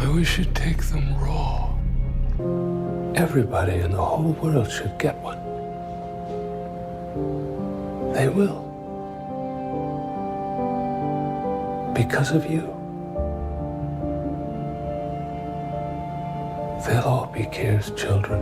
I wish you'd take them raw. Everybody in the whole world should get one. They will. Because of you. They'll all be Kier's children.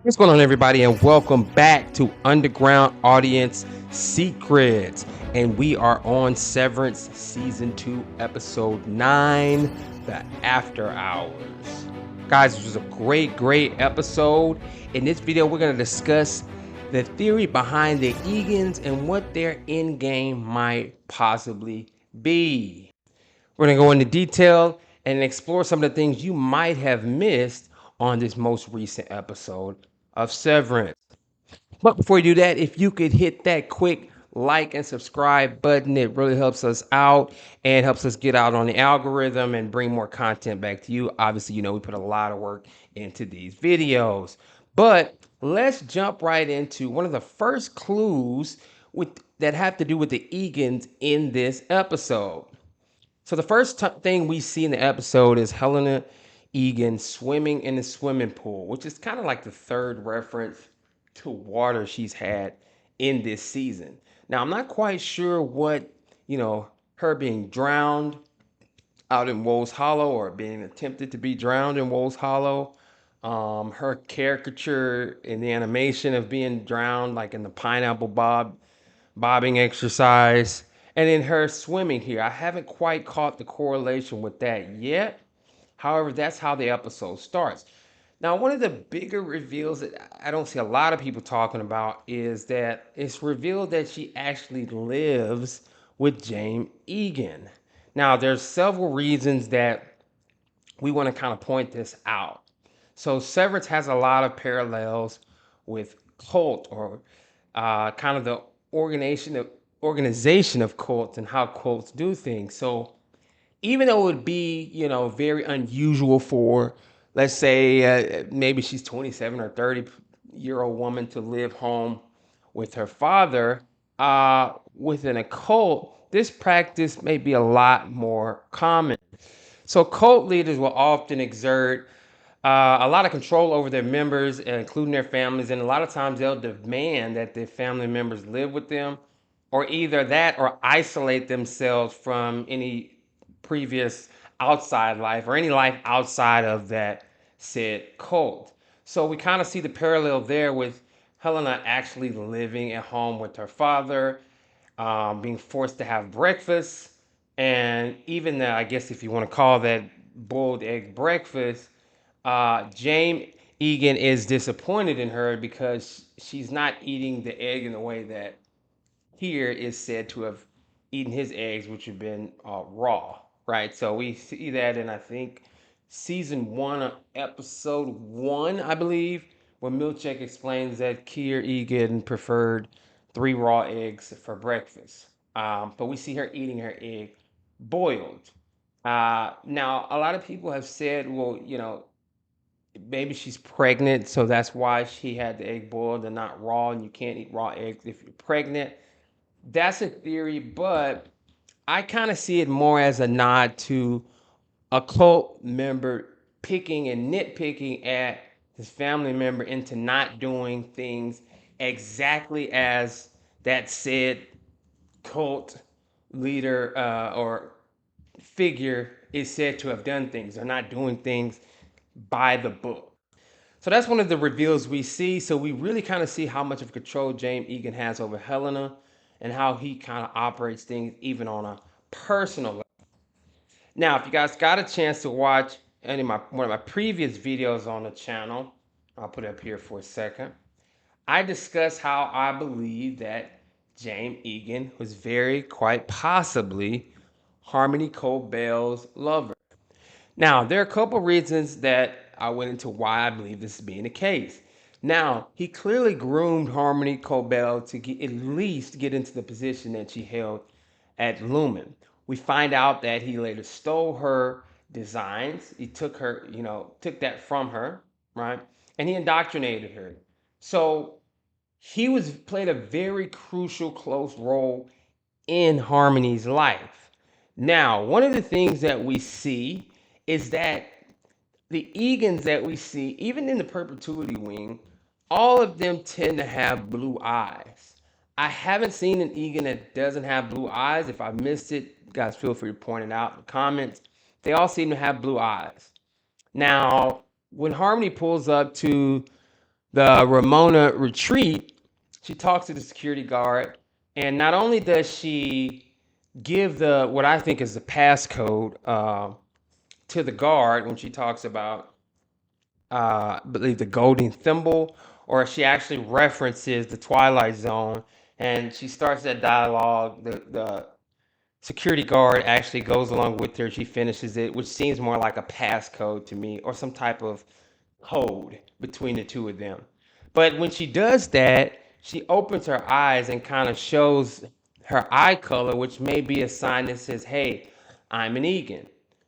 What's going on, everybody, and welcome back to Underground Audience Secrets. And we are on Severance Season 2, Episode 9, The After Hours. Guys, this was a great episode. In this video, we're going to discuss the theory behind the Eagans and what their end game might possibly be. We're going to go into detail and explore some of the things you might have missed on this most recent episode of Severance. But before you do that, if you could hit that quick like and subscribe button, it really helps us out and helps us get out on the algorithm and bring more content back to you. Obviously, you know, we put a lot of work into these videos. But let's jump right into one of the first clues that have to do with the Eagans in this episode. So the first thing we see in the episode is Helena Eagan swimming in the swimming pool, which is kind of like the third reference to water she's had in this season. Now, I'm not quite sure what, her being drowned out in Wolves Hollow or being attempted to be drowned in Wolves Hollow, her caricature in the animation of being drowned, like in the pineapple bobbing exercise, and in her swimming here. I haven't quite caught the correlation with that yet. However, that's how the episode starts. Now, one of the bigger reveals that I don't see a lot of people talking about is that it's revealed that she actually lives with Jame Eagan. Now, there's several reasons that we want to kind of point this out. So Severance has a lot of parallels with cult, or kind of the organization of cults and how cults do things. So even though it would be, very unusual for, let's say, maybe she's 27 or 30-year-old woman to live home with her father, within a cult, this practice may be a lot more common. So cult leaders will often exert a lot of control over their members, including their families, and a lot of times they'll demand that their family members live with them, or either that or isolate themselves from any previous outside life or any life outside of that said cult. So we kind of see the parallel there with Helena actually living at home with her father, being forced to have breakfast, and even I guess if you want to call that boiled egg breakfast, Jame Eagan is disappointed in her because she's not eating the egg in the way that here is said to have eaten his eggs, which have been raw, right? So we see that in, I think, season 1, episode 1, I believe, where Milchek explains that Kier Eagan preferred 3 raw eggs for breakfast. But we see her eating her egg boiled. Now, a lot of people have said, well, maybe she's pregnant, so that's why she had the egg boiled and not raw, and you can't eat raw eggs if you're pregnant. That's a theory, but I kind of see it more as a nod to a cult member picking and nitpicking at his family member into not doing things exactly as that said cult leader or figure is said to have done things, or not doing things by the book. So that's one of the reveals we see. So we really kind of see how much of control Jame Eagan has over Helena and how he kind of operates things even on a personal level. Now, if you guys got a chance to watch one of my previous videos on the channel, I'll put it up here for a second. I discuss how I believe that Jame Eagan was quite possibly Harmony Cobell's lover. Now, there are a couple reasons that I went into why I believe this is being the case. Now, he clearly groomed Harmony Cobell to at least get into the position that she held at Lumon. We find out that he later stole her designs. He took took that from her, right? And he indoctrinated her. So he played a very crucial, close role in Harmony's life. Now, one of the things that we see is that the Eagans that we see, even in the perpetuity wing, all of them tend to have blue eyes. I haven't seen an Egan that doesn't have blue eyes. If I missed it, guys, feel free to point it out in the comments. They all seem to have blue eyes. Now, when Harmony pulls up to the Ramona retreat, she talks to the security guard, and not only does she give the what I think is the passcode to the guard when she talks about I believe the golden thimble, or she actually references the Twilight Zone, and she starts that dialogue. The security guard actually goes along with her. She finishes it, which seems more like a passcode to me, or some type of code between the two of them. But when she does that, she opens her eyes and kind of shows her eye color, which may be a sign that says, hey, I'm an Egan,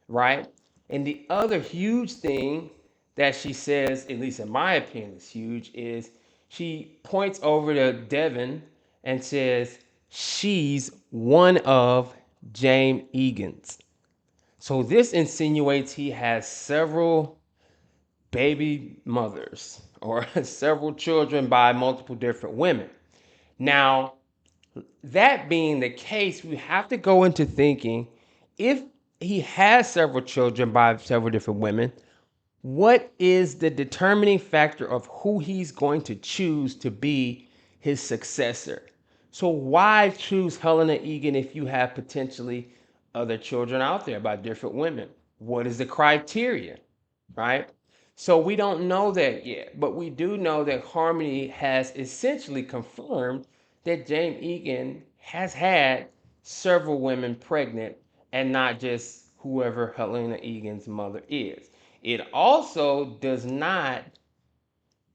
right? And the other huge thing that she says, at least in my opinion, is huge, is she points over to Devin and says, she's one of Jame Eagan's. So this insinuates he has several baby mothers or several children by multiple different women. Now, that being the case, we have to go into thinking if he has several children by several different women, what is the determining factor of who he's going to choose to be his successor? So why choose Helena Eagan if you have potentially other children out there by different women? What is the criteria, right? So we don't know that yet, but we do know that Harmony has essentially confirmed that Jame Eagan has had several women pregnant and not just whoever Helena Eagan's mother is. It also does not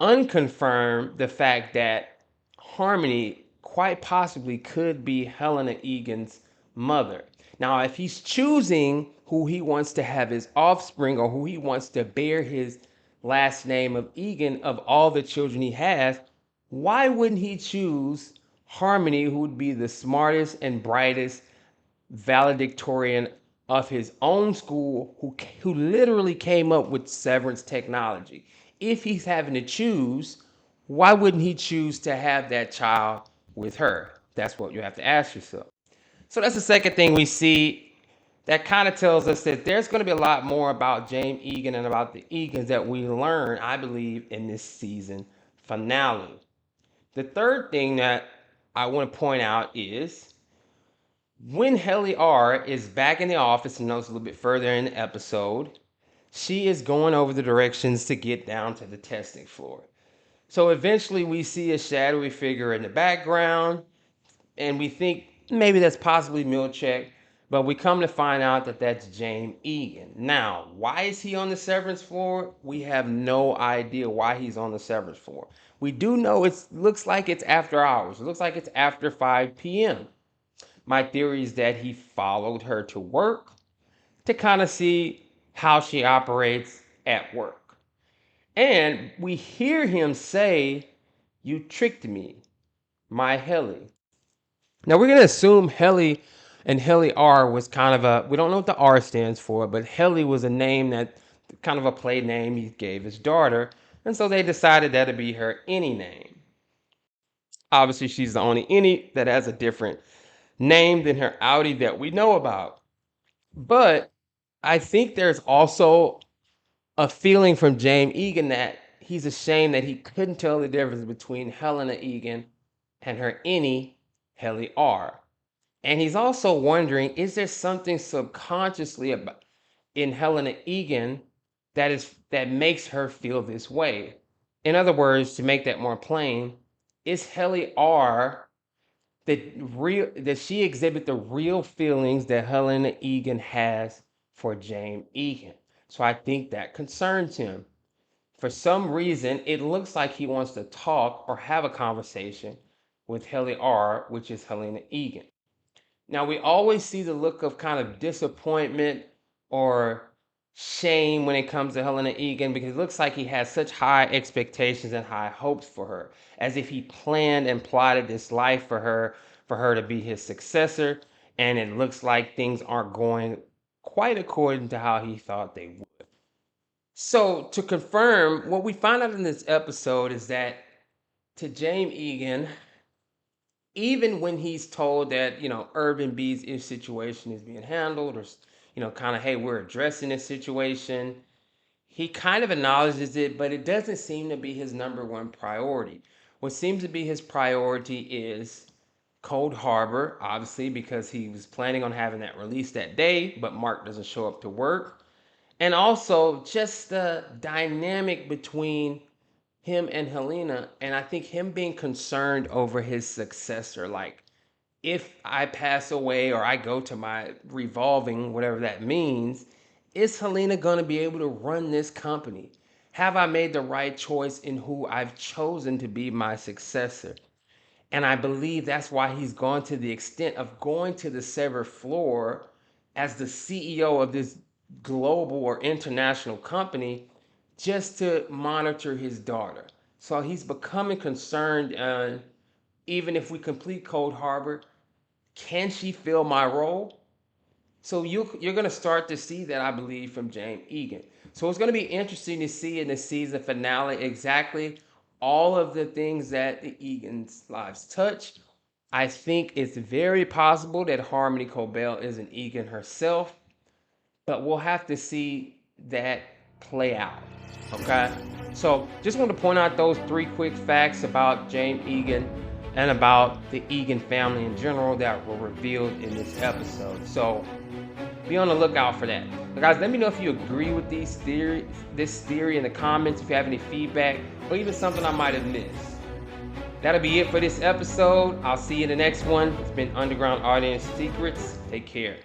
unconfirm the fact that Harmony quite possibly could be Helena Eagan's mother. Now, if he's choosing who he wants to have his offspring or who he wants to bear his last name of Eagan of all the children he has, why wouldn't he choose Harmony, who would be the smartest and brightest valedictorian of his own school, who literally came up with Severance technology? If he's having to choose, why wouldn't he choose to have that child with her? That's what you have to ask yourself. So that's the second thing we see that kind of tells us that there's going to be a lot more about Jame Eagan and about the Eagans that we learn, I believe, in this season finale. The third thing that I want to point out is when Helly R is back in the office, and knows a little bit further in the episode, she is going over the directions to get down to the testing floor. So eventually we see a shadowy figure in the background, and we think maybe that's possibly Milchek, but we come to find out that that's Jame Eagan. Now, why is he on the severance floor? We have no idea why he's on the severance floor. We do know it looks like it's after hours. It looks like it's after 5 p.m. My theory is that he followed her to work to kind of see how she operates at work. And we hear him say, "You tricked me, my Helly." Now we're going to assume Helly and Helly R was kind of a, we don't know what the R stands for, but Helly was a name that, kind of a play name he gave his daughter. And so they decided that'd be her any name. Obviously, she's the only any that has a different name than her outie that we know about. But I think there's also a feeling from Jame Eagan that he's ashamed that he couldn't tell the difference between Helena Eagan and her any Helly R. And he's also wondering, is there something subconsciously about in Helena Eagan that makes her feel this way? In other words, to make that more plain, is Helly R that she exhibit the real feelings that Helena Eagan has for Jame Eagan? So I think that concerns him. For some reason, it looks like he wants to talk or have a conversation with Helly R, which is Helena Eagan. Now, we always see the look of kind of disappointment or shame when it comes to Helena Eagan, because it looks like he has such high expectations and high hopes for her, as if he planned and plotted this life for her to be his successor. and it looks like things aren't going quite according to how he thought they would. So to confirm, what we find out in this episode is that to Jame Eagan, even when he's told that, Urban B's situation is being handled, or, kind of, hey, we're addressing this situation, he kind of acknowledges it, but it doesn't seem to be his number one priority. What seems to be his priority is Cold Harbor, obviously, because he was planning on having that release that day, but Mark doesn't show up to work. And also just the dynamic between him and Helena, and I think him being concerned over his successor. Like, if I pass away or I go to my revolving, whatever that means, is Helena going to be able to run this company? Have I made the right choice in who I've chosen to be my successor? And I believe that's why he's gone to the extent of going to the severed floor as the CEO of this global or international company, just to monitor his daughter. So he's becoming concerned on, even if we complete Cold Harbor, can she fill my role? So you're going to start to see that, I believe, from Jame Eagan. So it's going to be interesting to see in the season finale exactly all of the things that the Eagan's lives touch. I think it's very possible that Harmony Cobell is an Eagan herself, but we'll have to see that play out. Okay? So just want to point out those 3 quick facts about Jame Eagan and about the Eagan family in general that were revealed in this episode. So be on the lookout for that. Now, guys, let me know if you agree with this theory in the comments, if you have any feedback, or even something I might have missed. That'll be it for this episode. I'll see you in the next one. It's been Underground Audience Secrets. Take care.